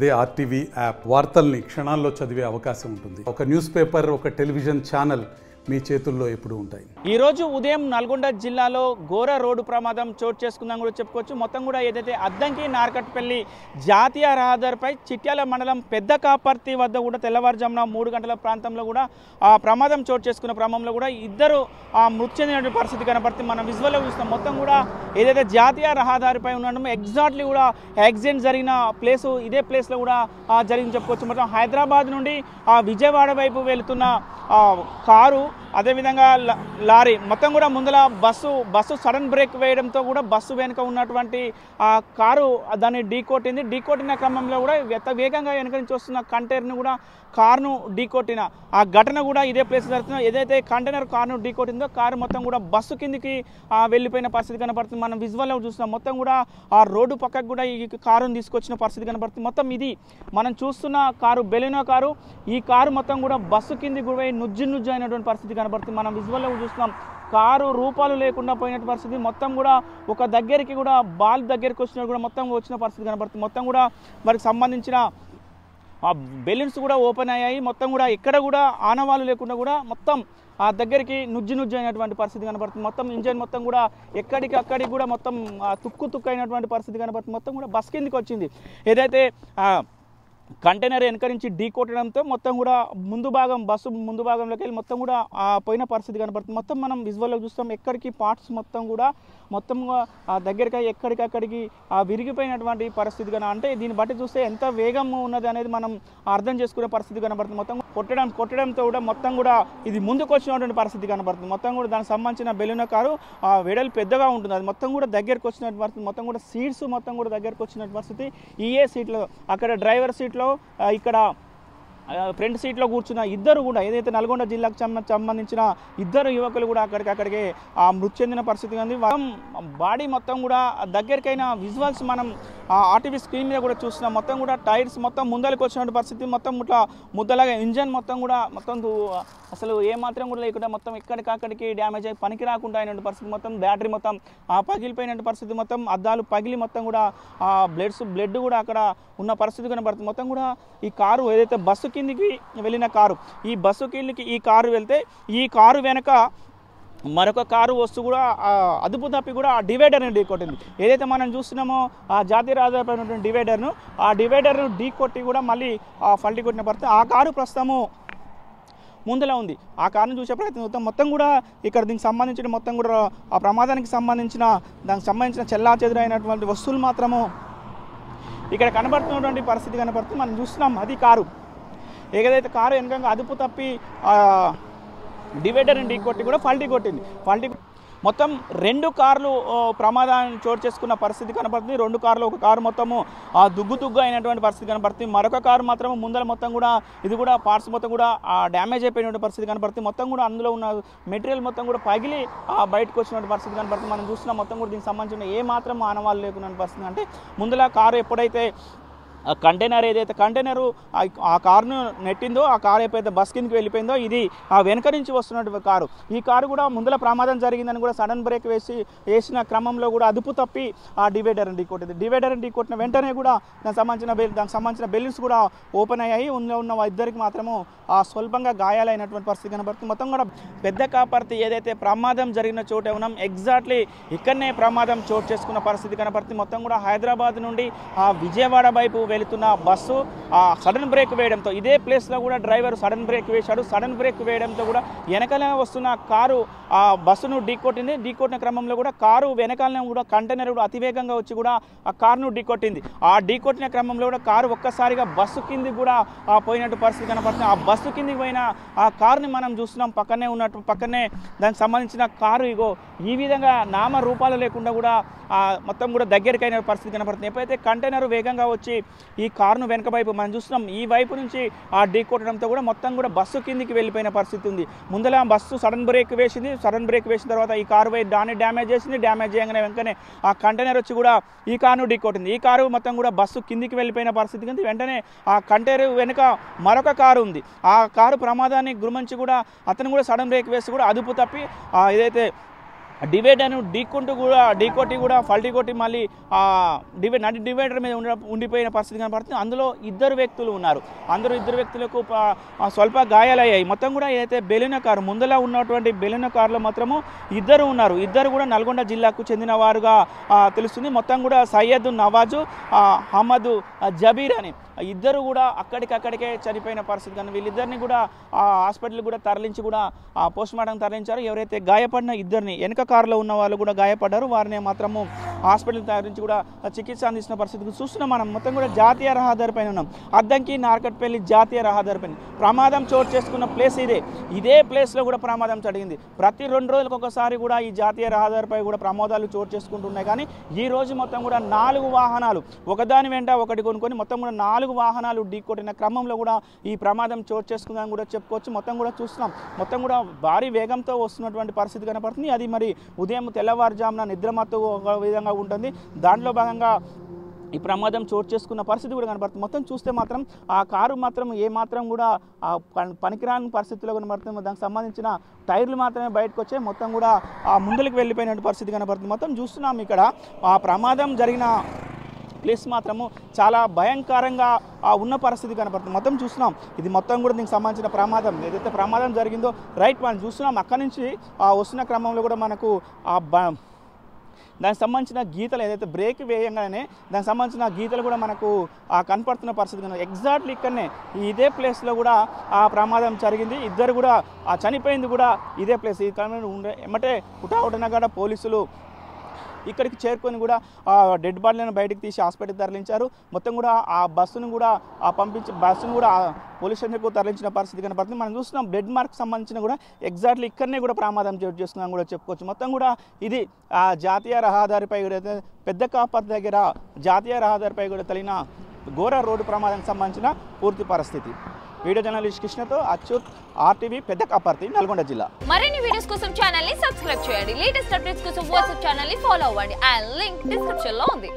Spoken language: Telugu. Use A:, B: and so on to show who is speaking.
A: అదే ఆర్టీవీ యాప్ వార్తల్ని క్షణాల్లో చదివే అవకాశం ఉంటుంది. ఒక న్యూస్ పేపర్, ఒక టెలివిజన్ ఛానల్ మీ చేతుల్లో ఎప్పుడు ఉంటాయి.
B: ఈ రోజు ఉదయం నల్గొండ జిల్లాలో ఘోర రోడ్డు ప్రమాదం చోటు చేసుకుందాం కూడా చెప్పుకోవచ్చు. మొత్తం కూడా ఏదైతే అద్దంకి నార్కట్పల్లి జాతీయ రహదారిపై చిట్యాల మండలం పెద్ద కాపర్తి వద్ద కూడా తెల్లవారుజామున 3 గంటల ప్రాంతంలో కూడా ఆ ప్రమాదం చోటు చేసుకున్న క్రమంలో కూడా ఇద్దరు మృతి చెందిన పరిస్థితి కనపడుతుంది. మనం విజువల్లో చూస్తాం. మొత్తం కూడా ఏదైతే జాతీయ రహదారిపై ఉండడం ఎగ్జాక్ట్లీ కూడా యాక్సిడెంట్ జరిగిన ప్లేసు ఇదే ప్లేస్లో కూడా జరిగింది చెప్పుకోవచ్చు. మొత్తం హైదరాబాద్ నుండి విజయవాడ వైపు వెళుతున్న కారు, అదేవిధంగా లారీ మొత్తం కూడా ముందల బస్సు సడన్ బ్రేక్ వేయడంతో కూడా బస్సు వెనుక ఉన్నటువంటి ఆ కారు దాన్ని ఢీకొట్టిన క్రమంలో కూడా వేగంగా వెనుక నుంచి వస్తున్న కంటైనర్ను కూడా కారును ఢీకొట్టిన ఆ ఘటన కూడా ఇదే ప్లేస్ జరుగుతుంది. ఏదైతే కంటైనర్ కారును ఢీకొట్టిందో కారు మొత్తం కూడా బస్సు కిందికి వెళ్ళిపోయిన పరిస్థితి కనపడుతుంది. మనం విజువల్లో చూస్తున్నాం. మొత్తం కూడా ఆ రోడ్డు పక్కకు కూడా ఈ కారును తీసుకొచ్చిన పరిస్థితి కనపడుతుంది. మొత్తం ఇది మనం చూస్తున్న కారు బెలినో కారు. ఈ కారు మొత్తం కూడా బస్సు కిందికి కూడా నుజ్జు అయినటువంటి పరిస్థితి కనపడుతుంది. మనం విజువల్లో చూస్తున్నాం. కారు రూపాలు లేకుండా పోయినట్టు పరిస్థితి. మొత్తం కూడా ఒక దగ్గరికి కూడా బాల్ దగ్గరికి వచ్చినట్టు కూడా మొత్తం వచ్చిన పరిస్థితి కనపడుతుంది. మొత్తం కూడా వారికి సంబంధించిన ఆ బెలూన్స్ కూడా ఓపెన్ అయ్యాయి. మొత్తం కూడా ఎక్కడ కూడా ఆనవాళ్ళు లేకుండా కూడా మొత్తం ఆ దగ్గరికి నుజ్జు అయినటువంటి పరిస్థితి కనపడుతుంది. మొత్తం ఇంజన్ మొత్తం కూడా ఎక్కడికి కూడా మొత్తం తుక్కు అయినటువంటి పరిస్థితి కనపడుతుంది. మొత్తం కూడా బస్ కిందికి వచ్చింది. ఏదైతే కంటైనర్ వెనక నుంచి ఢీకొట్టడంతో మొత్తం కూడా బస్సు ముందు భాగంలోకి వెళ్ళి మొత్తం కూడా పోయిన పరిస్థితి కనపడుతుంది. మొత్తం మనం విజువల్లో చూస్తాం. ఎక్కడికి పార్ట్స్ మొత్తం దగ్గరికి ఎక్కడికక్కడికి విరిగిపోయినటువంటి పరిస్థితి కన అంటే దీన్ని బట్టి చూస్తే ఎంత వేగం ఉన్నది అనేది మనం అర్థం చేసుకునే పరిస్థితి కనపడుతుంది. మొత్తం కొట్టడంతో కూడా మొత్తం కూడా ఇది ముందుకు వచ్చినటువంటి పరిస్థితి కనపడుతుంది. మొత్తం కూడా దానికి సంబంధించిన బెలూనో కారు వెడల్పు పెద్దగా ఉంటుంది. అది మొత్తం కూడా దగ్గరికి వచ్చినటువంటి పరిస్థితి. మొత్తం కూడా సీట్స్ మొత్తం కూడా దగ్గరికి వచ్చినటువంటి పరిస్థితి. ఈఏ సీట్లో అక్కడ డ్రైవర్ సీట్లో ఇక్కడ ఫ్రంట్ సీట్లో కూర్చున్న ఇద్దరు కూడా ఏదైతే నల్గొండ జిల్లాకు సంబంధించిన ఇద్దరు యువకులు కూడా అక్కడికే మృతి చెందిన పరిస్థితి ఉంది. బాడీ మొత్తం కూడా దగ్గరికైన విజువల్స్ మనం ఆర్టీవీ స్క్రీన్ మీద కూడా చూస్తున్నాం. మొత్తం కూడా టైర్స్ మొత్తం ముందరికి వచ్చినటువంటి పరిస్థితి. మొత్తం ఇట్లా ముద్దలాగా ఇంజన్ మొత్తం అసలు ఏమాత్రం కూడా లేకుండా మొత్తం ఎక్కడికక్కడికి డ్యామేజ్ అయ్యి పనికి రాకుండా అయినటువంటి పరిస్థితి. మొత్తం బ్యాటరీ మొత్తం పగిలిపోయినటువంటి పరిస్థితి. మొత్తం అద్దాలు పగిలి మొత్తం కూడా బ్లడ్ కూడా అక్కడ ఉన్న పరిస్థితి కనబడుతుంది. మొత్తం కూడా ఈ కారు ఏదైతే బస్సు కిందికి వెళ్ళిన కారు, ఈ బస్సు కిందికి ఈ కారు వెళ్తే ఈ కారు వెనక మరొక కారు వస్తూ కూడా అదుపు తప్పి కూడా ఆ డివైడర్ని ఢీకొట్టింది. ఏదైతే మనం చూస్తున్నామో ఆ జాతీయ రహదారిపై ఉన్నటువంటి డివైడర్ను ఢీకొట్టి కూడా మళ్ళీ ఫల్టీ కొట్టిన పరిస్థితి. ఆ కారు ప్రస్తుతము ముందులో ఉంది. ఆ కారును చూసే ప్రయత్నం మొత్తం కూడా ఇక్కడ దీనికి సంబంధించిన మొత్తం కూడా ఆ ప్రమాదానికి సంబంధించిన చెల్లా చెదురైనటువంటి వస్తువులు మాత్రము ఇక్కడ కనబడుతున్నటువంటి పరిస్థితి కనబడుతుంది. మనం చూస్తున్నాం. అది కారు ఏదైతే కారు వెనకంగా అదుపు తప్పి డివైడర్ని ఢీకొట్టి కూడా ఫల్టీ కొట్టింది. మొత్తం 2 కార్లు ప్రమాదాన్ని చోటు చేసుకున్న పరిస్థితి కనపడుతుంది. 2 కార్లు, ఒక కారు మొత్తము దుగ్గు అయినటువంటి పరిస్థితి కనపడుతుంది. మరొక కారు మాత్రం ముందర మొత్తం కూడా ఇది కూడా పార్ట్స్ మొత్తం కూడా డ్యామేజ్ అయిపోయినటువంటి పరిస్థితి కనపడుతుంది. మొత్తం కూడా అందులో ఉన్న మెటీరియల్ మొత్తం కూడా పగిలి బయటకు వచ్చినటువంటి పరిస్థితి కనపడుతుంది. మనం చూస్తున్నాం. మొత్తం కూడా దీనికి సంబంధించిన ఏ మాత్రం ఆనవాళ్ళు లేకున్న పరిస్థితి. అంటే ముందర కారు ఎప్పుడైతే కంటైనర్ ఏదైతే కంటైనరు ఆ కారును నెట్టిందో, ఆ కారు ఎప్పుడైతే బస్ కిందకి వెళ్ళిపోయిందో ఇది ఆ వెనక నుంచి వస్తున్నటువంటి కారు. ఈ కారు కూడా ముందర ప్రమాదం జరిగిందని కూడా సడన్ బ్రేక్ వేసిన క్రమంలో కూడా అదుపు తప్పి ఆ డివైడర్ని ఢీకొట్టిన వెంటనే కూడా దానికి సంబంధించిన బెలూన్స్ కూడా ఓపెన్ అయ్యాయి. ఉన్న ఇద్దరికి మాత్రము స్వల్పంగా గాయాలైనటువంటి పరిస్థితి కనబడుతుంది. మొత్తం కూడా పెద్ద కాపర్తి ఏదైతే ప్రమాదం జరిగిన చోటే ఉన్నాం, ఎగ్జాక్ట్లీ ఇక్కడనే ప్రమాదం చోటు చేసుకున్న పరిస్థితి కనబడుతుంది. మొత్తం కూడా హైదరాబాద్ నుండి విజయవాడ వైపు వెళుతున్న బస్సు సడన్ బ్రేక్ వేయడంతో ఇదే ప్లేస్లో కూడా డ్రైవర్ సడన్ బ్రేక్ వేశాడు. సడన్ బ్రేక్ వేయడంతో కూడా వెనకాల వస్తున్న కారు ఆ బస్సును ఢీకొట్టిన క్రమంలో కూడా కారు వెనకాలనే కూడా కంటైనర్ కూడా అతివేగంగా వచ్చి కూడా ఆ కారును ఢీకొట్టింది. ఆ ఢీకొట్టిన క్రమంలో కూడా కారు ఒక్కసారిగా బస్సు కిందికి కూడా పోయినట్టు పరిస్థితి కనపడుతుంది. ఆ బస్సు కిందికి పోయిన ఆ కారుని మనం చూస్తున్నాం. పక్కనే దానికి సంబంధించిన కారు ఇగో ఈ విధంగా నామరూపాలు లేకుండా కూడా మొత్తం కూడా దగ్గరికైన పరిస్థితి కనపడుతుంది. ఎప్పుడైతే కంటైనర్ వేగంగా వచ్చి ఈ కారును వెనక వైపు మనం చూస్తున్నాం, ఈ వైపు నుంచి ఢీకొట్టడంతో కూడా మొత్తం కూడా బస్సు కిందికి వెళ్ళిపోయిన పరిస్థితి ఉంది. ముందర బస్సు సడన్ బ్రేక్ వేసిన తర్వాత ఈ కారు వైపు దాన్ని డ్యామేజ్ చేసింది. డ్యామేజ్ చేయగానే వెంటనే ఆ కంటైనర్ వచ్చి కూడా ఈ కారును ఢీకొట్టింది. ఈ కారు మొత్తం కూడా బస్సు కిందికి వెళ్ళిపోయిన పరిస్థితి ఉంది. వెంటనే ఆ కంటైనర్ వెనుక మరొక కారు ఉంది. ఆ కారు ప్రమాదాన్ని గురించి కూడా అతను కూడా సడన్ బ్రేక్ వేసి కూడా అదుపు తప్పి ఏదైతే డివైడర్ను ఢీకొట్టి కూడా ఫల్టీ కొట్టి మళ్ళీ డివైడర్ మీద ఉండిపోయిన పరిస్థితి కనపడుతుంది. అందులో ఇద్దరు వ్యక్తులు ఉన్నారు. ఇద్దరు వ్యక్తులకు స్వల్ప గాయాలయ్యాయి. మొత్తం కూడా ఏదైతే బెలూన కారు ముందలా ఉన్నటువంటి బెలూన కారులో మాత్రము ఇద్దరు ఉన్నారు. ఇద్దరు కూడా నల్గొండ జిల్లాకు చెందిన వారుగా తెలుస్తుంది. మొత్తం కూడా సయ్యద్ నవాజు, అహ్మద్ జబీర్ అని ఇద్దరు కూడా అక్కడికక్కడికే చనిపోయిన పరిస్థితి. కానీ వీళ్ళిద్దరిని కూడా హాస్పిటల్ కూడా తరలించి కూడా పోస్ట్ మార్టం తరలించారు. ఎవరైతే గాయపడిన ఇద్దరిని వెనక కారులో ఉన్న వాళ్ళు కూడా గాయపడ్డారు. వారిని మాత్రము హాస్పిటల్ తరలించి కూడా చికిత్స అందిస్తున్న పరిస్థితి చూస్తున్నాం. మనం మొత్తం కూడా జాతీయ రహదారి పైన ఉన్నాం. అద్దంకి నార్కట్పల్లి జాతీయ రహదారి పైన ప్రమాదం చోటు చేసుకున్న ప్లేస్ ఇదే ప్లేస్లో కూడా ప్రమాదం జరిగింది. ప్రతి 2 రోజులకు ఒకసారి కూడా ఈ జాతీయ రహదారిపై కూడా ప్రమాదాలు చోటు చేసుకుంటున్నాయి. కానీ ఈ రోజు మొత్తం కూడా 4 వాహనాలు ఒకదాని వెంట ఒకటి కొనుక్కొని మొత్తం కూడా 4 వాహనాలు ఢీకొట్టిన క్రమంలో కూడా ఈ ప్రమాదం చోటు చేసుకుందని కూడా చెప్పుకోవచ్చు. మొత్తం కూడా చూస్తున్నాం. మొత్తం కూడా భారీ వేగంతో వస్తున్నటువంటి పరిస్థితి కనపడుతుంది. అది మరి ఉదయం తెల్లవారుజామున నిద్రమత్తు ఒక విధంగా ఉంటుంది. దాంట్లో భాగంగా ఈ ప్రమాదం చోటు చేసుకున్న పరిస్థితి కూడా కనబడుతుంది. మొత్తం చూస్తే మాత్రం ఆ కారు మాత్రం ఏమాత్రం కూడా పనికిరాని పరిస్థితిలో కనబడుతుంది. దానికి సంబంధించిన టైర్లు మాత్రమే బయటకు వచ్చాయి. మొత్తం కూడా ముందుకు వెళ్ళిపోయినటువంటి పరిస్థితి కనబడుతుంది. మొత్తం చూస్తున్నాం ఇక్కడ ఆ ప్రమాదం జరిగిన ప్లేస్ మాత్రము చాలా భయంకరంగా ఉన్న పరిస్థితి కనపడుతుంది. మొత్తం చూస్తున్నాం. ఇది మొత్తం కూడా దీనికి సంబంధించిన ప్రమాదం ఏదైతే ప్రమాదం జరిగిందో మనం చూస్తున్నాం. అక్కడి నుంచి వస్తున్న క్రమంలో కూడా మనకు దానికి సంబంధించిన గీతలు ఏదైతే బ్రేక్ వేయంగానే దానికి సంబంధించిన గీతలు కూడా మనకు కనపడుతున్న పరిస్థితి కనుక ఎగ్జాక్ట్లీ ఇక్కడనే ఇదే ప్లేస్లో కూడా ఆ ప్రమాదం జరిగింది. ఇద్దరు కూడా చనిపోయింది కూడా ఇదే ప్లేస్. ఈ కాలంలో ఎమ్మటే హుటాహుటిన కూడా పోలీసులు ఇక్కడికి చేరుకొని కూడా డెడ్ బాడీలను బయటకు తీసి హాస్పిటల్ తరలించారు. మొత్తం కూడా ఆ బస్సును కూడా బస్సును కూడా పోలీస్ స్టేషన్కు తరలించిన పరిస్థితి కనపడుతుంది. మనం చూస్తున్నాం బ్లడ్ మార్క్ సంబంధించిన కూడా ఎగ్జాక్ట్లీ ఇక్కడనే కూడా ప్రమాదం చోటు చేసుకున్నాం కూడా చెప్పుకోవచ్చు. మొత్తం కూడా ఇది జాతీయ రహదారిపై కూడా పెద్ద కాపర్ దగ్గర జాతీయ రహదారిపై కూడా తగిన ఘోర రోడ్డు ప్రమాదానికి సంబంధించిన పూర్తి పరిస్థితి. వీడియో జర్నలిస్ట్ కృష్ణతో అచ్యుత్, RTV, పెద్ద కాపర్తి, నల్గొండ జిల్లా.
C: మరిన్ని వీడియోస్ కోసం ఛానల్ ని సబ్స్క్రైబ్ చేయండి. లేటెస్ట్ అప్డేట్స్ కోసం వాట్సాప్ ఛానల్ ని ఫాలో అవ్వండి. ఆ లింక్ డిస్క్రిప్షన్ లో ఉంది.